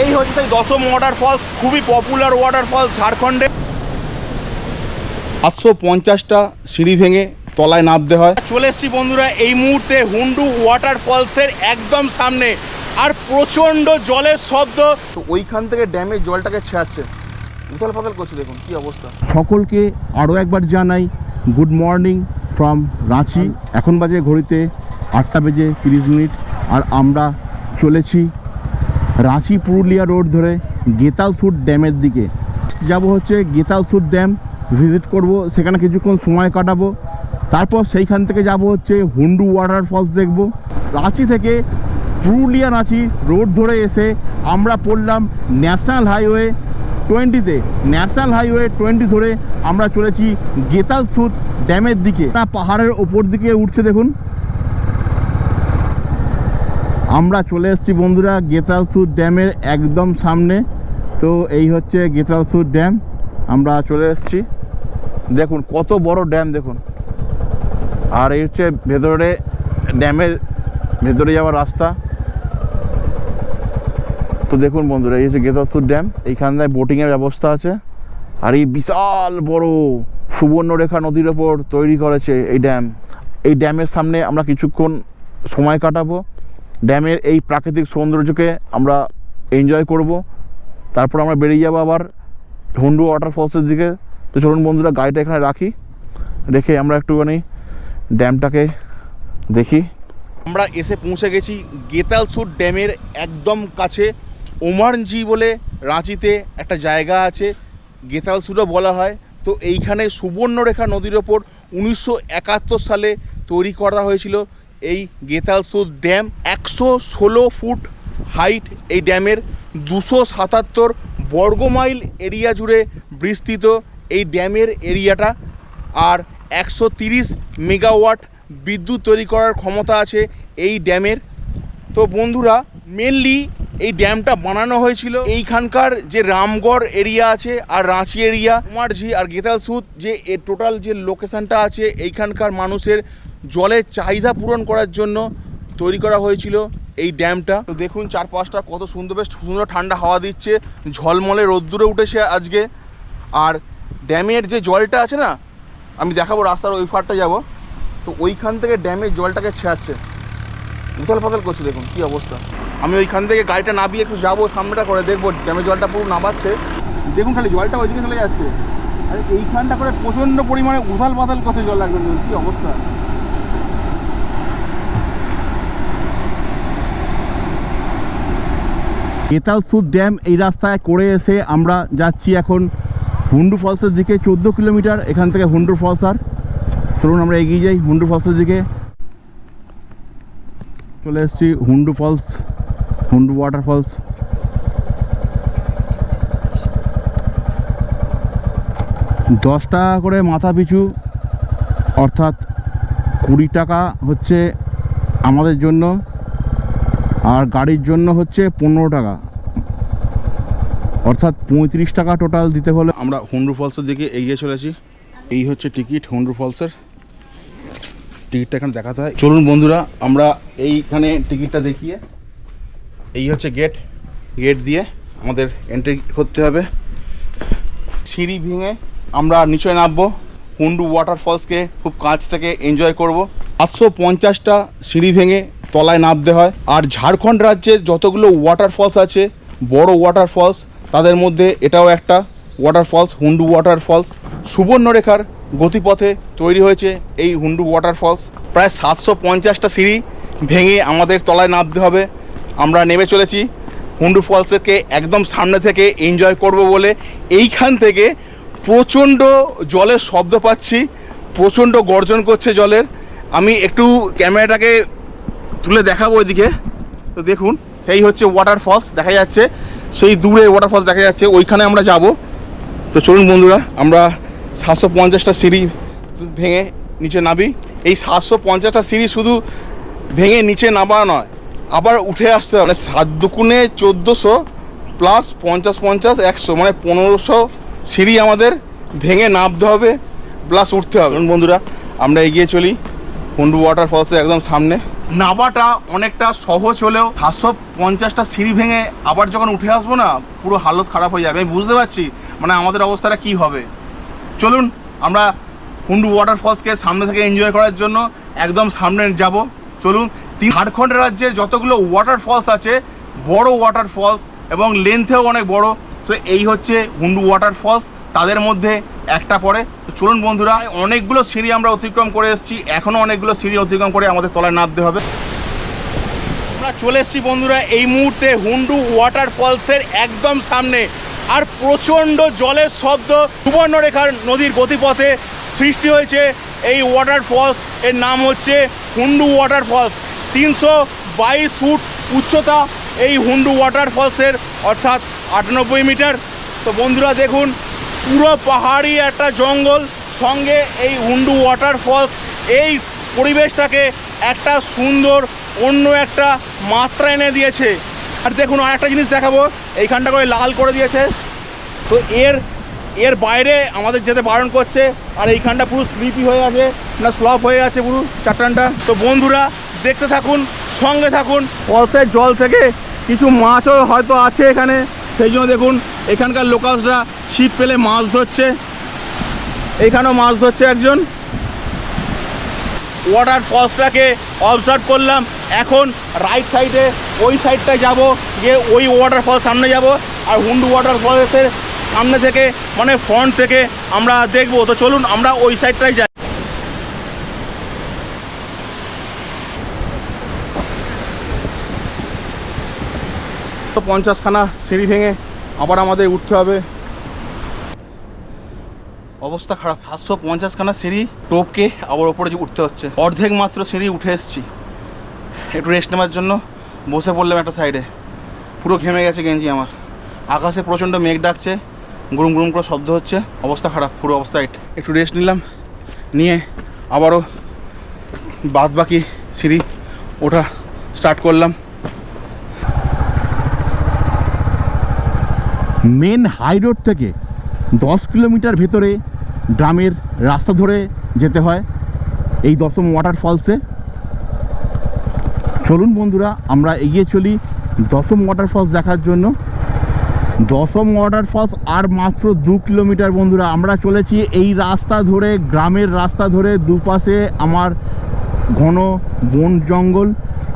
এই হচ্ছে সেই দশম ওয়াটারফলস, খুবই পপুলার ওয়াটারফলস ঝাড়খণ্ডে। 750টা সিঁড়ি ভেঙে তলায় নামতে হয়। চলে এসছি বন্ধুরা এই মুহূর্তে হুন্ডু ওয়াটারফলসের একদম সামনে, আর প্রচণ্ড জলের শব্দ। তো ওইখান থেকে ড্যামের জলটাকে ছাড়ছে, উথাল পাতাল করছে, দেখুন কি অবস্থা। সকলকে আরও একবার জানাই গুড মর্নিং ফ্রম রাঁচি। এখন বাজে ঘড়িতে 8:30, আর আমরা চলেছি রাঁচি পুরুলিয়া রোড ধরে গেতালসুর ড্যামের দিকে যাব। হচ্ছে গেতালসুর ড্যাম ভিজিট করব, সেখানে কিছুক্ষণ সময় কাটাবো। তারপর সেইখান থেকে যাব হচ্ছে হুন্ডু ওয়াটারফলস দেখব। রাঁচি থেকে পুরুলিয়া রাঁচি রোড ধরে এসে আমরা পড়লাম ন্যাশনাল হাইওয়ে 20-তে। ন্যাশনাল হাইওয়ে 20 ধরে আমরা চলেছি গেতালসুর ড্যামের দিকে। পাহাড়ের ওপর দিকে উঠছে দেখুন। আমরা চলে এসেছি বন্ধুরা গেতালসুর ড্যামের একদম সামনে। তো এই হচ্ছে গেতালসুর ড্যাম, আমরা চলে এসেছি। দেখুন কত বড় ড্যাম দেখুন। আর এই হচ্ছে ভেতরে ড্যামের ভেতরে যাওয়ার রাস্তা। তো দেখুন বন্ধুরা এই হচ্ছে গেতালসুর ড্যাম, এইখানটায় বোটিংয়ের ব্যবস্থা আছে। আর এই বিশাল বড় সুবর্ণরেখা নদীর ওপর তৈরি করেছে এই ড্যাম। এই ড্যামের সামনে আমরা কিছুক্ষণ সময় কাটাবো, ড্যামের এই প্রাকৃতিক সৌন্দর্যকে আমরা এনজয় করব। তারপর আমরা বেরিয়ে যাবো আবার হুন্ডু ওয়াটারফলসের দিকে। তো চলুন বন্ধুরা গাড়িটা এখানে রাখি, রেখে আমরা একটুখানি ড্যামটাকে দেখি। আমরা এসে পৌঁছে গেছি গেতালসুর ড্যামের একদম কাছে। ওমারজি বলে রাঁচিতে একটা জায়গা আছে, গেতালসুরও বলা হয়। তো এইখানে সুবর্ণরেখা নদীর ওপর 1971 সালে তৈরি করা হয়েছিল এই গেতালসুর ড্যাম। 116 ফুট হাইট এই ড্যামের, 277 বর্গমাইল এরিয়া জুড়ে বিস্তৃত এই ড্যামের এরিয়াটা। আর 130 মেগাওয়াট বিদ্যুৎ তৈরি করার ক্ষমতা আছে এই ড্যামের। তো বন্ধুরা মেনলি এই ড্যামটা বানানো হয়েছিল এইখানকার যে রামগড় এরিয়া আছে আর রাঁচি এরিয়া, ওমারজি আর গেতালসুর যে টোটাল যে লোকেশানটা আছে, এইখানকার মানুষের জলের চাহিদা পূরণ করার জন্য তৈরি করা হয়েছিল এই ড্যামটা। তো দেখুন চারপাশটা কত সুন্দর, বেশ সুন্দর ঠান্ডা হাওয়া দিচ্ছে, ঝলমলে রোদ্দুরে উঠেছে আজকে। আর ড্যামের যে জলটা আছে না, আমি দেখাবো রাস্তার ওই পাড়টা যাব। তো ওইখান থেকে ড্যামের জলটাকে ছাড়ছে, উথাল পাতাল করছে, দেখুন কি অবস্থা। আমি ওইখান থেকে গাড়িটা নামিয়ে একটু যাবো, সামনেটা করে দেখবো ড্যামের জলটা পুরো নামাচ্ছে। দেখুন খালি জলটা ওইদিকে চলে যাচ্ছে, আর এইখানটা করে প্রচণ্ড পরিমাণে উথাল পাতাল করছে জল, একদম কি অবস্থা। গেতালসুর ড্যাম এই রাস্তায় করে এসে আমরা যাচ্ছি এখন হুন্ডু ফলসের দিকে। 14 কিলোমিটার এখান থেকে হুন্ডু ফলস। আর চলুন আমরা এগিয়ে যাই হুন্ডু ফলসের দিকে। চলে এসেছি হুন্ডু ফলস, হুন্ডু ওয়াটারফলস। $10 করে মাথা পিছু, অর্থাৎ 20 টাকা হচ্ছে আমাদের জন্য, আর গাড়ির জন্য হচ্ছে 15 টাকা, অর্থাৎ 35 টাকা টোটাল দিতে হলে। আমরা হুন্ডু ফলসের দিকে এগিয়ে চলেছি। এই হচ্ছে টিকিট হুন্ডু ফলসের, টিকিটটা এখানে দেখাতে হয়। চলুন বন্ধুরা আমরা এইখানে টিকিটটা দেখিয়ে, এই হচ্ছে গেট, গেট দিয়ে আমাদের এন্ট্রি করতে হবে। সিঁড়ি ভেঙে আমরা নিচে নামবো, হুন্ডু ওয়াটারফলসকে খুব কাছ থেকে এনজয় করব। 750টা সিঁড়ি ভেঙে তলায় নামতে হয়। আর ঝাড়খণ্ড রাজ্যের যতগুলো ওয়াটারফলস আছে, বড় ওয়াটারফলস, তাদের মধ্যে এটাও একটা ওয়াটারফলস, হুন্ডু ওয়াটারফলস। সুবর্ণরেখার গতিপথে তৈরি হয়েছে এই হুন্ডু ওয়াটারফলস। প্রায় 750টা সিঁড়ি ভেঙে আমাদের তলায় নামতে হবে। আমরা নেমে চলেছি হুন্ডু ফলসকে একদম সামনে থেকে এনজয় করব বলে। এইখান থেকে প্রচণ্ড জলের শব্দ পাচ্ছি, প্রচণ্ড গর্জন করছে জলের। আমি একটু ক্যামেরাটাকে তুলে দেখাবো ওইদিকে। তো দেখুন সেই হচ্ছে ওয়াটারফলস দেখা যাচ্ছে, সেই দূরে ওয়াটারফলস দেখা যাচ্ছে, ওইখানে আমরা যাব। তো চলুন বন্ধুরা আমরা 750টা সিঁড়ি ভেঙে নিচে নামি। এই 750টা সিঁড়ি শুধু ভেঙে নিচে নামা নয়, আবার উঠে আসতে হবে। 7 দুগুণে 1400 প্লাস 50 100, মানে 1500 সিঁড়ি আমাদের ভেঙে নামতে হবে প্লাস উঠতে হবে। বন্ধুরা আমরা এগিয়ে চলি হুন্ডু ওয়াটারফলসের একদম সামনে। নামাটা অনেকটা সহজ হলেও 750টা সিঁড়ি ভেঙে আবার যখন উঠে আসবো না, পুরো হালত খারাপ হয়ে যাবে। আমি বুঝতে পারছি মানে আমাদের অবস্থাটা কি হবে। চলুন আমরা হুন্ডু ওয়াটারফলসকে সামনে থেকে এনজয় করার জন্য একদম সামনে যাব। চলুন, ঝাড়খণ্ড রাজ্যের যতগুলো ওয়াটারফলস আছে, বড় ওয়াটারফলস এবং লেন্থেও অনেক বড়, তো এই হচ্ছে হুন্ডু ওয়াটারফলস, তাদের মধ্যে একটা পড়ে। তো চলুন বন্ধুরা, অনেকগুলো সিঁড়ি আমরা অতিক্রম করে এসেছি, এখনও অনেকগুলো সিঁড়ি অতিক্রম করে আমাদের তলায় নামতে হবে। আমরা চলে এসেছি বন্ধুরা এই মুহূর্তে হুন্ডু ওয়াটারফলসের একদম সামনে, আর প্রচণ্ড জলের শব্দ। সুবর্ণরেখার নদীর গতিপথে সৃষ্টি হয়েছে এই ওয়াটারফলস, এর নাম হচ্ছে হুন্ডু ওয়াটারফলস। 322 ফুট উচ্চতা এই হুন্ডু ওয়াটারফলসের, অর্থাৎ 98 মিটার। তো বন্ধুরা দেখুন, পুরো পাহাড়ি একটা জঙ্গল, সঙ্গে এই হুন্ডু ওয়াটারফলস এই পরিবেশটাকে একটা সুন্দর অন্য একটা মাত্রা এনে দিয়েছে। আর দেখুন আর একটা জিনিস দেখাবো, এইখানটা করে লাল করে দিয়েছে, তো এর বাইরে আমাদের যেতে বারণ করছে। আর এইখানটা পুরো স্লিপি হয়ে আছে, না স্লপ হয়ে আছে পুরো চারটানটা। তো বন্ধুরা দেখতে থাকুন, সঙ্গে থাকুন। ফলসের জল থেকে কিছু মাছও হয়তো আছে এখানে, সেই জন্য দেখুন এখানকার লোকালসরা ছিপ পেলে মাছ ধরছে। এইখানেও মাছ ধরছে একজন। ওয়াটারফলসটাকে অবজার্ভ করলাম। এখন রাইট সাইডে ওই সাইডটায় যাব, গিয়ে ওই ওয়াটারফল সামনে যাব, আর হুন্ডু ওয়াটারফলসের সামনে থেকে মানে ফ্রন্ট থেকে আমরা দেখব। তো চলুন আমরা ওই সাইডটায় যাই। তো 50খানা সিঁড়ি ভেঙে আবার আমাদের উঠতে হবে। অবস্থা খারাপ, 750খানা সিঁড়ি টোপকে আবার ওপরে যে উঠতে হচ্ছে। অর্ধেক মাত্র সিঁড়ি উঠে এসেছি, একটু রেস্ট নেওয়ার জন্য বসে পড়লাম একটা সাইডে। পুরো ঘেমে গেছে গেঞ্জি আমার। আকাশে প্রচণ্ড মেঘ ডাকছে, গুরুম গুরুম করে শব্দ হচ্ছে। অবস্থা খারাপ, পুরো অবস্থা। একটু রেস্ট নিলাম, নিয়ে আবারও বাদ বাকি সিঁড়ি ওঠা স্টার্ট করলাম। মেন হাই রোড থেকে 10 কিলোমিটার ভেতরে গ্রামের রাস্তা ধরে যেতে হয় এই দশম ওয়াটারফলসে। চলুন বন্ধুরা আমরা এগিয়ে চলি দশম ওয়াটারফলস দেখার জন্য। দশম ওয়াটারফলস আর মাত্র 2 কিলোমিটার বন্ধুরা। আমরা চলেছি এই রাস্তা ধরে, গ্রামের রাস্তা ধরে। দুপাশে আমার ঘন বন জঙ্গল,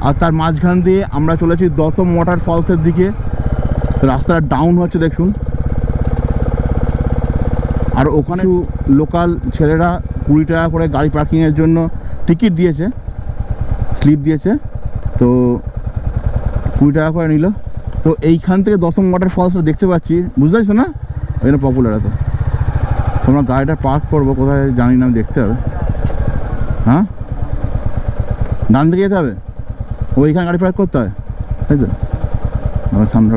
আর তার মাঝখান দিয়ে আমরা চলেছি দশম ওয়াটারফলসের দিকে। রাস্তাটা ডাউন হচ্ছে দেখুন। আর ওখানে লোকাল ছেলেরা 20 টাকা করে গাড়ি পার্কিংয়ের জন্য টিকিট দিয়েছে, স্লিপ দিয়েছে, তো 20 টাকা করে নিল। তো এইখান থেকে দশম ওয়াটারফলসটা দেখতে পাচ্ছি, বুঝতে পারছো না? ওই জন্য পপুলার এত। তোমরা গাড়িটা পার্ক করবো কোথায় জানি না, দেখতে হবে। হ্যাঁ, ডান দিকে যেতে হবে, ওইখানে গাড়ি পার্ক করতে হয়, তাই তো? আমার সামনে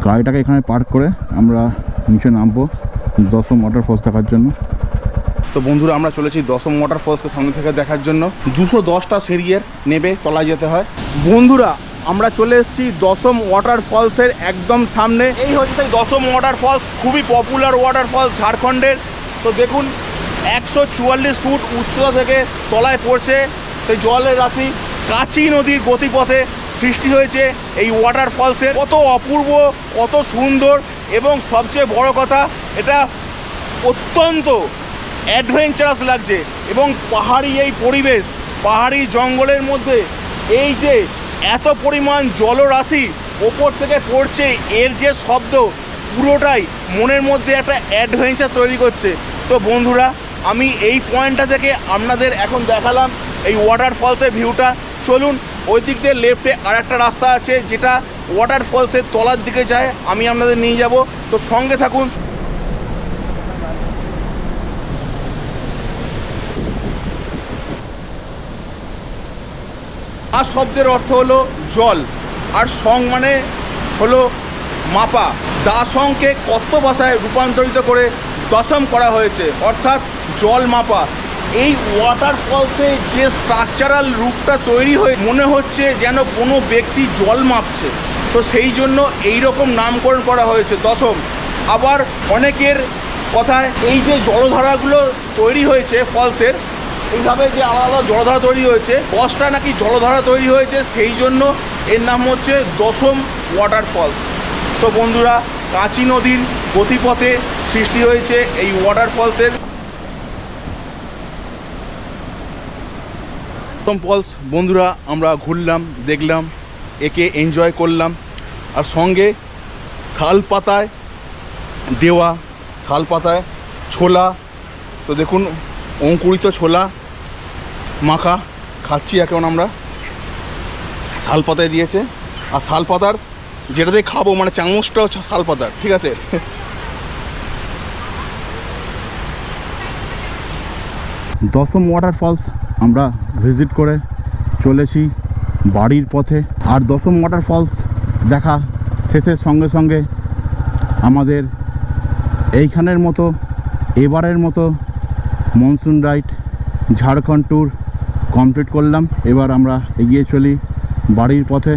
গাড়িটাকে এখানে পার্ক করে আমরা নিচে নামবো দশম ওয়াটারফলস দেখার জন্য। তো বন্ধুরা আমরা চলেছি দশম ওয়াটারফলসকে সামনে থেকে দেখার জন্য। 210টা সিঁড়ির নেবে তলায় যেতে হয়। বন্ধুরা আমরা চলে এসেছি দশম ওয়াটারফলসের একদম সামনে। এই হচ্ছে সেই দশম ওয়াটারফলস, খুবই পপুলার ওয়াটারফলস ঝাড়খণ্ডের। তো দেখুন 144 ফুট উচ্চতা থেকে তলায় পড়ছে সেই জলের রাশি। কাঁচি নদীর গতিপথে সৃষ্টি হয়েছে এই ওয়াটারফলসের। কত অপূর্ব, কত সুন্দর, এবং সবচেয়ে বড় কথা এটা অত্যন্ত অ্যাডভেঞ্চারাস লাগছে। এবং পাহাড়ি এই পরিবেশ, পাহাড়ি জঙ্গলের মধ্যে এই যে এত পরিমাণ জলরাশি ওপর থেকে পড়ছে, এর যে শব্দ, পুরোটাই মনের মধ্যে একটা অ্যাডভেঞ্চার তৈরি করছে। তো বন্ধুরা আমি এই পয়েন্টটা থেকে আপনাদের এখন দেখালাম এই ওয়াটারফলসের ভিউটা। চলুন ওই দিক দিয়ে লেফটে আর একটা রাস্তা আছে যেটা ওয়াটারফলসের তলার দিকে যায়, আমি আপনাদের নিয়ে যাব। তো সঙ্গে থাকুন। আর শব্দের অর্থ হলো জল, আর সং মানে হলো মাপা। দাসংকে কত ভাষায় রূপান্তরিত করে দশম করা হয়েছে, অর্থাৎ জল মাপা। এই ওয়াটারফলসে যে স্ট্রাকচারাল রূপটা তৈরি হয়ে মনে হচ্ছে যেন কোনো ব্যক্তি জল মাপছে, তো সেই জন্য এই রকম নামকরণ করা হয়েছে দশম। আবার অনেকের কথায় এই যে জলধারাগুলো তৈরি হয়েছে ফলসের, এইভাবে যে আলাদা আলাদা জলধারা তৈরি হয়েছে, 10টা নাকি জলধারা তৈরি হয়েছে, সেই জন্য এর নাম হচ্ছে দশম ওয়াটারফল। তো বন্ধুরা, কাঁচি নদীর গতিপথে সৃষ্টি হয়েছে এই ওয়াটারফলসের। দশম ফলস বন্ধুরা আমরা ঘুরলাম, দেখলাম, একে এনজয় করলাম, আর সঙ্গে শাল পাতায় দেওয়া, শাল পাতায় ছোলা, তো দেখুন অঙ্কুরিত ছোলা মাখা খাচ্ছি এখন আমরা, শাল পাতায় দিয়েছে। আর শাল পাতার যেটাতে খাবো মানে চামচটা হচ্ছে শাল পাতার, ঠিক আছে। দশম ওয়াটারফলস আমরা ভিজিট করে চলেছি বাড়ির পথে। আর দশম ওয়াটারফলস দেখা শেষের সঙ্গে সঙ্গে আমাদের এইখানের মতো এবারের মতো monsoon ride Jharkhand tour complete করলাম। এবার আমরা এগিয়ে চলি বাড়ির পথে।